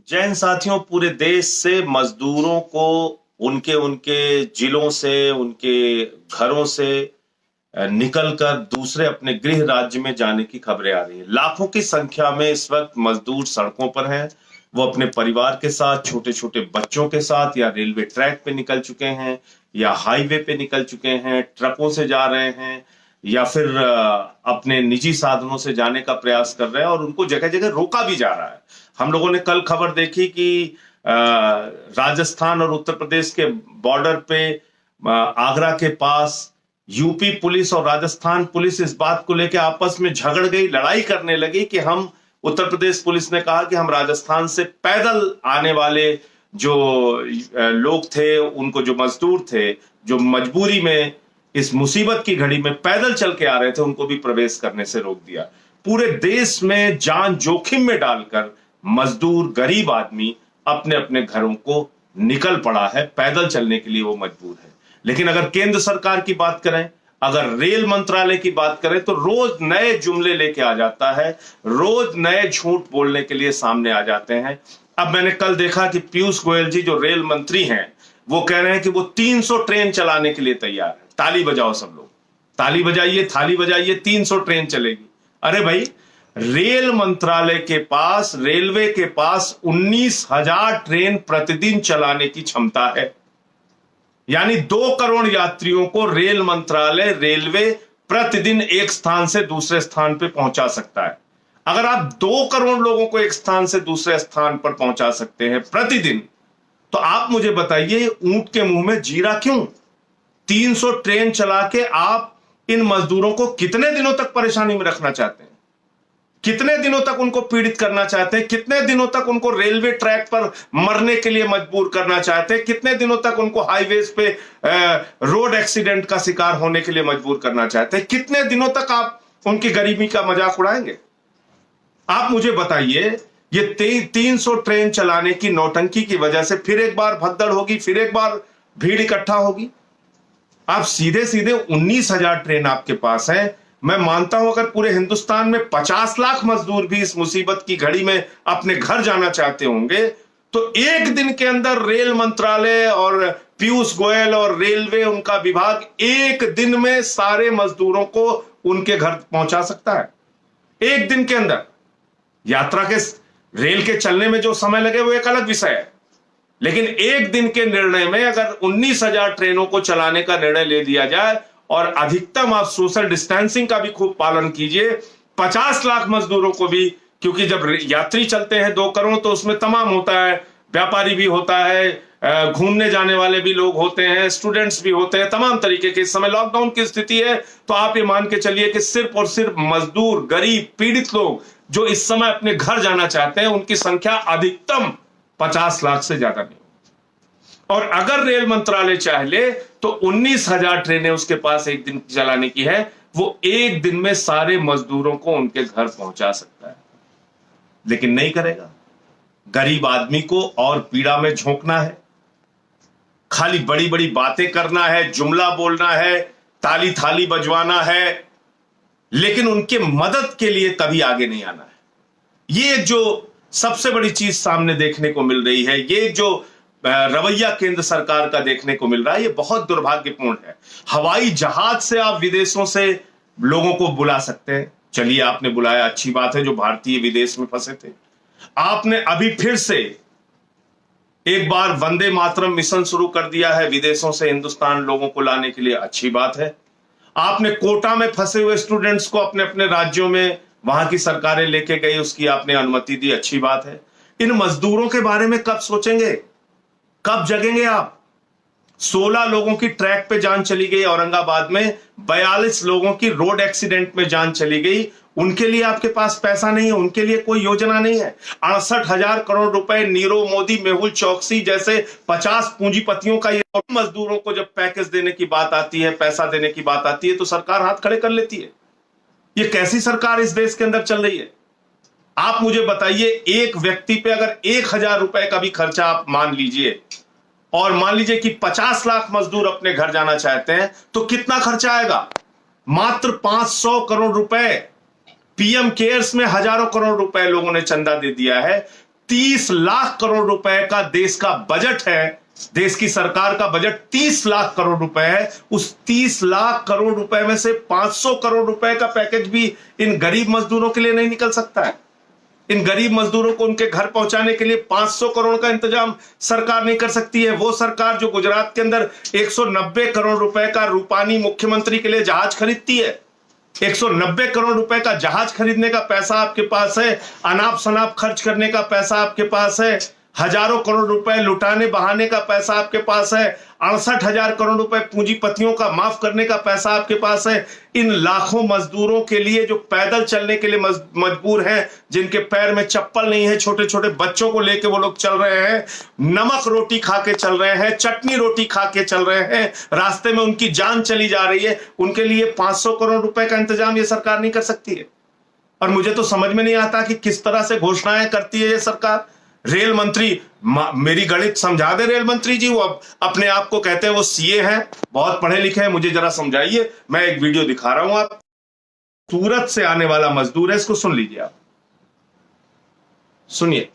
जय हिंद साथियों। पूरे देश से मजदूरों को उनके उनके जिलों से, उनके घरों से निकलकर दूसरे अपने गृह राज्य में जाने की खबरें आ रही हैं। लाखों की संख्या में इस वक्त मजदूर सड़कों पर हैं। वो अपने परिवार के साथ, छोटे छोटे बच्चों के साथ या रेलवे ट्रैक पे निकल चुके हैं, या हाईवे पे निकल चुके हैं, ट्रकों से जा रहे हैं, या फिर अपने निजी साधनों से जाने का प्रयास कर रहे हैं, और उनको जगह जगह रोका भी जा रहा है। हम लोगों ने कल खबर देखी कि राजस्थान और उत्तर प्रदेश के बॉर्डर पे आगरा के पास यूपी पुलिस और राजस्थान पुलिस इस बात को लेकर आपस में झगड़ गई, लड़ाई करने लगी कि हम, उत्तर प्रदेश पुलिस ने कहा कि हम राजस्थान से पैदल आने वाले जो लोग थे, उनको, जो मजदूर थे, जो मजबूरी में इस मुसीबत की घड़ी में पैदल चल के आ रहे थे, उनको भी प्रवेश करने से रोक दिया। पूरे देश में जान जोखिम में डालकर मजदूर, गरीब आदमी अपने अपने घरों को निकल पड़ा है, पैदल चलने के लिए वो मजबूर है। लेकिन अगर केंद्र सरकार की बात करें, अगर रेल मंत्रालय की बात करें, तो रोज नए जुमले लेके आ जाता है, रोज नए झूठ बोलने के लिए सामने आ जाते हैं। अब मैंने कल देखा कि पीयूष गोयल जी, जो रेल मंत्री हैं, वो कह रहे हैं कि वो 300 ट्रेन चलाने के लिए तैयार है। ताली बजाओ सब लोग, ताली बजाइए, थाली बजाइए, 300 ट्रेन चलेगी। अरे भाई, रेल मंत्रालय के पास, रेलवे के पास 19,000 ट्रेन प्रतिदिन चलाने की क्षमता है। यानी 2 करोड़ यात्रियों को रेल मंत्रालय, रेलवे प्रतिदिन एक स्थान से दूसरे स्थान पर पहुंचा सकता है। अगर आप 2 करोड़ लोगों को एक स्थान से दूसरे स्थान पर पहुंचा सकते हैं प्रतिदिन, तो आप मुझे बताइए, ऊंट के मुंह में जीरा क्यों? 300 ट्रेन चला के आप इन मजदूरों को कितने दिनों तक परेशानी में रखना चाहते हैं? कितने दिनों तक उनको पीड़ित करना चाहते हैं? कितने दिनों तक उनको रेलवे ट्रैक पर मरने के लिए मजबूर करना चाहते हैं? कितने दिनों तक उनको हाईवेज पे रोड एक्सीडेंट का शिकार होने के लिए मजबूर करना चाहते हैं? कितने दिनों तक आप उनकी गरीबी का मजाक उड़ाएंगे? आप मुझे बताइए, ये 300 ट्रेन चलाने की नौटंकी की वजह से फिर एक बार भगदड़ होगी, फिर एक बार भीड़ इकट्ठा होगी। आप सीधे सीधे 19,000 ट्रेन आपके पास है। मैं मानता हूं अगर पूरे हिंदुस्तान में 50 लाख मजदूर भी इस मुसीबत की घड़ी में अपने घर जाना चाहते होंगे, तो एक दिन के अंदर रेल मंत्रालय और पीयूष गोयल और रेलवे, उनका विभाग, एक दिन में सारे मजदूरों को उनके घर पहुंचा सकता है। एक दिन के अंदर। यात्रा के, रेल के चलने में जो समय लगे वो एक अलग विषय है, लेकिन एक दिन के निर्णय में अगर 19,000 ट्रेनों को चलाने का निर्णय ले लिया जाए, और अधिकतम आप सोशल डिस्टेंसिंग का भी खूब पालन कीजिए, 50 लाख मजदूरों को भी, क्योंकि जब यात्री चलते हैं 2 करोड़, तो उसमें तमाम होता है, व्यापारी भी होता है, घूमने जाने वाले भी लोग होते हैं, स्टूडेंट्स भी होते हैं, तमाम तरीके के। इस समय लॉकडाउन की स्थिति है, तो आप ये मान के चलिए कि सिर्फ और सिर्फ मजदूर, गरीब, पीड़ित लोग जो इस समय अपने घर जाना चाहते हैं, उनकी संख्या अधिकतम 50 लाख से ज्यादा नहीं। और अगर रेल मंत्रालय चाहे तो 19,000 ट्रेनें उसके पास एक दिन चलाने की है, वो एक दिन में सारे मजदूरों को उनके घर पहुंचा सकता है। लेकिन नहीं करेगा। गरीब आदमी को और पीड़ा में झोंकना है, खाली बड़ी बड़ी बातें करना है, जुमला बोलना है, ताली थाली बजवाना है, लेकिन उनके मदद के लिए कभी आगे नहीं आना है। ये जो सबसे बड़ी चीज सामने देखने को मिल रही है, ये जो रवैया केंद्र सरकार का देखने को मिल रहा है, ये बहुत दुर्भाग्यपूर्ण है। हवाई जहाज से आप विदेशों से लोगों को बुला सकते हैं, चलिए आपने बुलाया, अच्छी बात है, जो भारतीय विदेश में फंसे थे। आपने अभी फिर से एक बार वंदे मातरम मिशन शुरू कर दिया है विदेशों से हिंदुस्तान लोगों को लाने के लिए, अच्छी बात है। आपने कोटा में फंसे हुए स्टूडेंट्स को अपने अपने राज्यों में, वहां की सरकारें लेके गई, उसकी आपने अनुमति दी, अच्छी बात है। इन मजदूरों के बारे में कब सोचेंगे, कब जगेंगे आप? 16 लोगों की ट्रैक पे जान चली गई औरंगाबाद में, 42 लोगों की रोड एक्सीडेंट में जान चली गई। उनके लिए आपके पास पैसा नहीं है, उनके लिए कोई योजना नहीं है। 68,000 करोड़ रुपए नीरव मोदी, मेहुल चौकसी जैसे 50 पूंजीपतियों का, ये मजदूरों को जब पैकेज देने की बात आती है, पैसा देने की बात आती है, तो सरकार हाथ खड़े कर लेती है। ये कैसी सरकार इस देश के अंदर चल रही है? आप मुझे बताइए, एक व्यक्ति पे अगर 1,000 रुपए का भी खर्चा आप मान लीजिए, और मान लीजिए कि 50 लाख मजदूर अपने घर जाना चाहते हैं, तो कितना खर्चा आएगा? मात्र 500 करोड़ रुपए। पीएम केयर्स में हजारों करोड़ रुपए लोगों ने चंदा दे दिया है। 30 लाख करोड़ रुपए का देश का बजट है, देश की सरकार का बजट 30 लाख करोड़ रुपए है। उस 30 लाख करोड़ रुपए में से 500 करोड़ रुपए का पैकेज भी इन गरीब मजदूरों के लिए नहीं निकल सकता है। इन गरीब मजदूरों को उनके घर पहुंचाने के लिए 500 करोड़ का इंतजाम सरकार नहीं कर सकती है। वो सरकार जो गुजरात के अंदर 190 करोड़ रुपए का रूपानी मुख्यमंत्री के लिए जहाज खरीदती है, 190 करोड़ रुपए का जहाज खरीदने का पैसा आपके पास है, अनाप शनाप खर्च करने का पैसा आपके पास है, हजारों करोड़ रुपए लुटाने बहाने का पैसा आपके पास है, 68,000 करोड़ रुपए पूंजीपतियों का माफ करने का पैसा आपके पास है। इन लाखों मजदूरों के लिए जो पैदल चलने के लिए मजबूर हैं, जिनके पैर में चप्पल नहीं है, छोटे छोटे बच्चों को लेके वो लोग चल रहे हैं, नमक रोटी खा के चल रहे हैं, चटनी रोटी खा के चल रहे हैं, रास्ते में उनकी जान चली जा रही है, उनके लिए 500 करोड़ रुपए का इंतजाम ये सरकार नहीं कर सकती है। और मुझे तो समझ में नहीं आता कि किस तरह से घोषणाएं करती है ये सरकार। रेल मंत्री, मेरी गणित समझा दे रेल मंत्री जी, वो अपने आप को कहते हैं वो सीए हैं, बहुत पढ़े लिखे हैं, मुझे जरा समझाइए। मैं एक वीडियो दिखा रहा हूं, आप सूरत से आने वाला मजदूर है, इसको सुन लीजिए, आप सुनिए।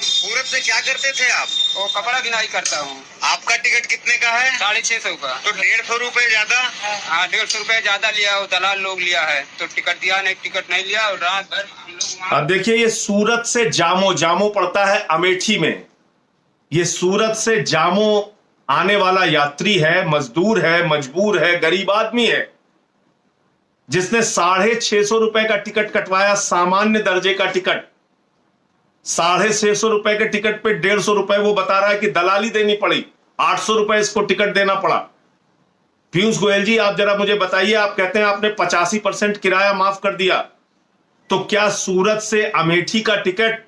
सूरत से क्या करते थे आप? वो कपड़ा बिनाई करता हूँ। आपका टिकट कितने का है? 650 का। तो 150 रुपए ज्यादा? हाँ, 150 रुपए ज्यादा लिया, वो दलाल लोग लिया है, तो टिकट दिया नहीं, टिकट नहीं लिया, और रात भर हम लोग। अब देखिए, ये सूरत से जामो, जामो पड़ता है अमेठी में, ये सूरत से जामो आने वाला यात्री है, मजदूर है, मजबूर है, गरीब आदमी है, जिसने 650 रुपए का टिकट कटवाया, सामान्य दर्जे का टिकट। 650 रुपए के टिकट पे 150 रुपए वो बता रहा है कि दलाली देनी पड़ी, 800 रुपए इसको टिकट देना पड़ा। पीयूष गोयल जी, आप जरा मुझे बताइए, आप कहते हैं आपने 85% किराया माफ कर दिया, तो क्या सूरत से अमेठी का टिकट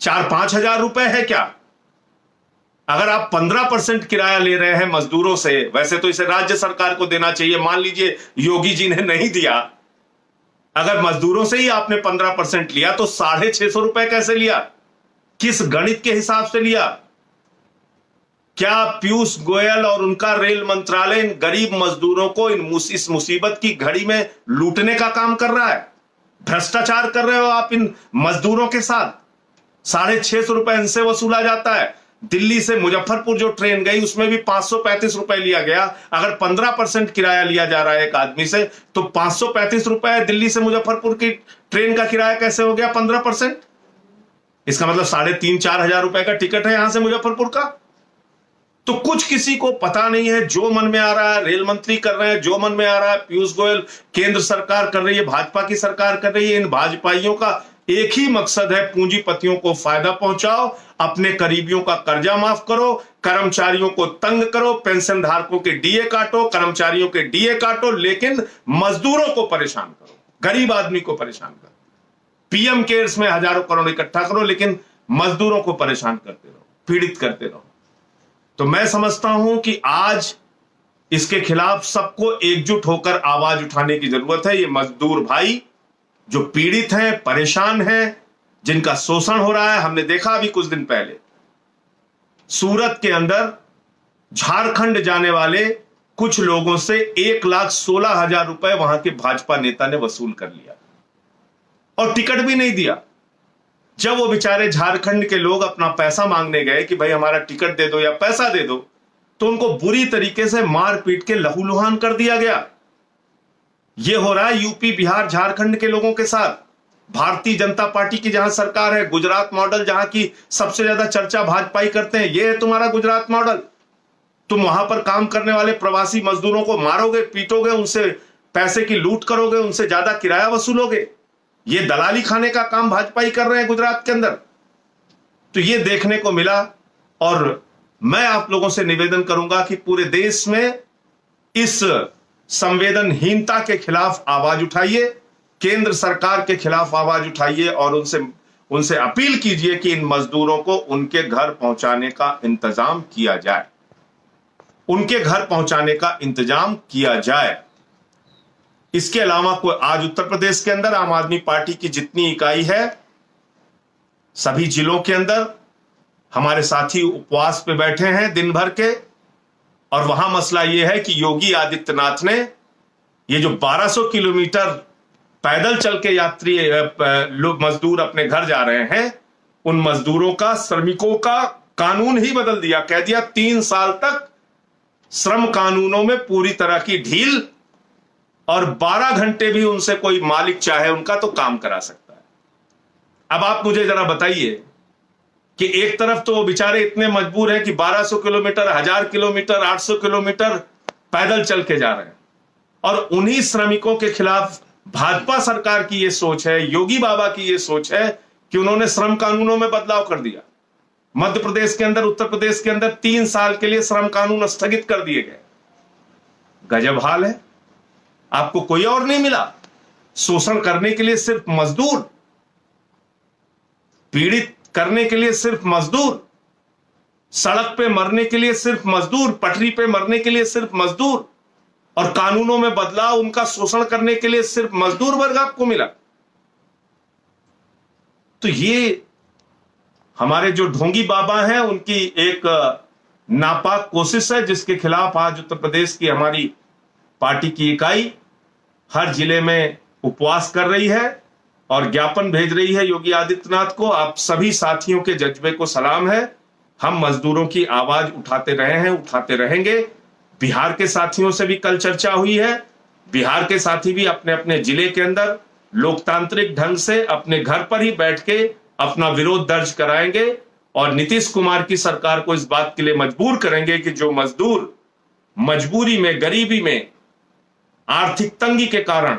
4-5 हजार रुपए है क्या? अगर आप 15% किराया ले रहे हैं मजदूरों से, वैसे तो इसे राज्य सरकार को देना चाहिए, मान लीजिए योगी जी ने नहीं दिया, अगर मजदूरों से ही आपने 15% लिया तो 650 रुपए कैसे लिया? किस गणित के हिसाब से लिया? क्या पीयूष गोयल और उनका रेल मंत्रालय इन गरीब मजदूरों को इस मुसीबत की घड़ी में लूटने का काम कर रहा है? भ्रष्टाचार कर रहे हो आप इन मजदूरों के साथ। 650 रुपए इनसे वसूला जाता है। दिल्ली से मुजफ्फरपुर जो ट्रेन गई उसमें भी 535 रुपए लिया गया। अगर 15% किराया लिया जा रहा है एक आदमी से, तो 535 रुपए दिल्ली से मुजफ्फरपुर की ट्रेन का किराया कैसे हो गया 15%? इसका मतलब 3,500-4 हजार रुपए का टिकट है यहां से मुजफ्फरपुर का। तो कुछ किसी को पता नहीं है, जो मन में आ रहा है रेल मंत्री कर रहे हैं, जो मन में आ रहा है पीयूष गोयल, केंद्र सरकार कर रही है, भाजपा की सरकार कर रही है। इन भाजपाइयों का एक ही मकसद है, पूंजीपतियों को फायदा पहुंचाओ, अपने करीबियों का कर्जा माफ करो, कर्मचारियों को तंग करो, पेंशन धारकों के डीए काटो, कर्मचारियों के डीए काटो, लेकिन मजदूरों को परेशान करो, गरीब आदमी को परेशान करो। पीएम केयर्स में हजारों करोड़ इकट्ठा करो, लेकिन मजदूरों को परेशान करते रहो, पीड़ित करते रहो। तो मैं समझता हूं कि आज इसके खिलाफ सबको एकजुट होकर आवाज उठाने की जरूरत है। ये मजदूर भाई जो पीड़ित हैं, परेशान हैं, जिनका शोषण हो रहा है, हमने देखा अभी कुछ दिन पहले सूरत के अंदर झारखंड जाने वाले कुछ लोगों से 1,16,000 रुपए वहां के भाजपा नेता ने वसूल कर लिया और टिकट भी नहीं दिया। जब वो बेचारे झारखंड के लोग अपना पैसा मांगने गए कि भाई हमारा टिकट दे दो या पैसा दे दो, तो उनको बुरी तरीके से मार पीट के लहूलुहान कर दिया गया। ये हो रहा है यूपी, बिहार, झारखंड के लोगों के साथ। भारतीय जनता पार्टी की जहां सरकार है, गुजरात मॉडल जहां की सबसे ज्यादा चर्चा भाजपाई करते हैं, ये है तुम्हारा गुजरात मॉडल। तुम वहां पर काम करने वाले प्रवासी मजदूरों को मारोगे, पीटोगे, उनसे पैसे की लूट करोगे, उनसे ज्यादा किराया वसूलोगे। ये दलाली खाने का काम भाजपाई कर रहे हैं गुजरात के अंदर। तो ये देखने को मिला और मैं आप लोगों से निवेदन करूंगा कि पूरे देश में इस संवेदनहीनता के खिलाफ आवाज उठाइए, केंद्र सरकार के खिलाफ आवाज उठाइए और उनसे अपील कीजिए कि इन मजदूरों को उनके घर पहुंचाने का इंतजाम किया जाए, उनके घर पहुंचाने का इंतजाम किया जाए। इसके अलावा कोई आज उत्तर प्रदेश के अंदर आम आदमी पार्टी की जितनी इकाई है, सभी जिलों के अंदर हमारे साथी उपवास पे बैठे हैं दिन भर के, और वहां मसला यह है कि योगी आदित्यनाथ ने ये जो 1200 किलोमीटर पैदल चल के यात्री लोग मजदूर अपने घर जा रहे हैं, उन मजदूरों का, श्रमिकों का कानून ही बदल दिया। कह दिया 3 साल तक श्रम कानूनों में पूरी तरह की ढील, और 12 घंटे भी उनसे कोई मालिक चाहे उनका तो काम करा सकता है। अब आप मुझे जरा बताइए कि एक तरफ तो वो बेचारे इतने मजबूर हैं कि 1200 किलोमीटर, 1000 किलोमीटर, 800 किलोमीटर पैदल चल के जा रहे हैं, और उन्हीं श्रमिकों के खिलाफ भाजपा सरकार की ये सोच है, योगी बाबा की ये सोच है कि उन्होंने श्रम कानूनों में बदलाव कर दिया। मध्य प्रदेश के अंदर, उत्तर प्रदेश के अंदर 3 साल के लिए श्रम कानून स्थगित कर दिए गए। गजब हाल है। आपको कोई और नहीं मिला शोषण करने के लिए, सिर्फ मजदूर, पीड़ित करने के लिए सिर्फ मजदूर, सड़क पे मरने के लिए सिर्फ मजदूर, पटरी पे मरने के लिए सिर्फ मजदूर, और कानूनों में बदलाव, उनका शोषण करने के लिए सिर्फ मजदूर वर्ग आपको मिला। तो ये हमारे जो ढोंगी बाबा हैं उनकी एक नापाक कोशिश है, जिसके खिलाफ आज उत्तर प्रदेश की हमारी पार्टी की इकाई हर जिले में उपवास कर रही है और ज्ञापन भेज रही है योगी आदित्यनाथ को। आप सभी साथियों के जज्बे को सलाम है। हम मजदूरों की आवाज उठाते रहे हैं, उठाते रहेंगे। बिहार के साथियों से भी कल चर्चा हुई है। बिहार के साथी भी अपने अपने जिले के अंदर लोकतांत्रिक ढंग से अपने घर पर ही बैठ के अपना विरोध दर्ज कराएंगे, और नीतीश कुमार की सरकार को इस बात के लिए मजबूर करेंगे कि जो मजदूर मजबूरी में, गरीबी में, आर्थिक तंगी के कारण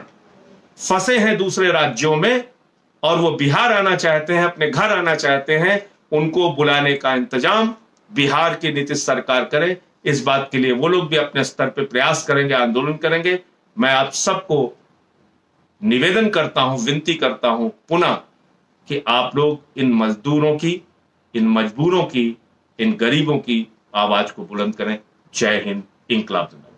फंसे हैं दूसरे राज्यों में और वो बिहार आना चाहते हैं, अपने घर आना चाहते हैं, उनको बुलाने का इंतजाम बिहार की नीतीश सरकार करे। इस बात के लिए वो लोग भी अपने स्तर पर प्रयास करेंगे, आंदोलन करेंगे। मैं आप सबको निवेदन करता हूं, विनती करता हूं पुनः कि आप लोग इन मजदूरों की, इन मजबूरों की, इन गरीबों की आवाज को बुलंद करें। जय हिंद, इंकलाब जिंदाबाद।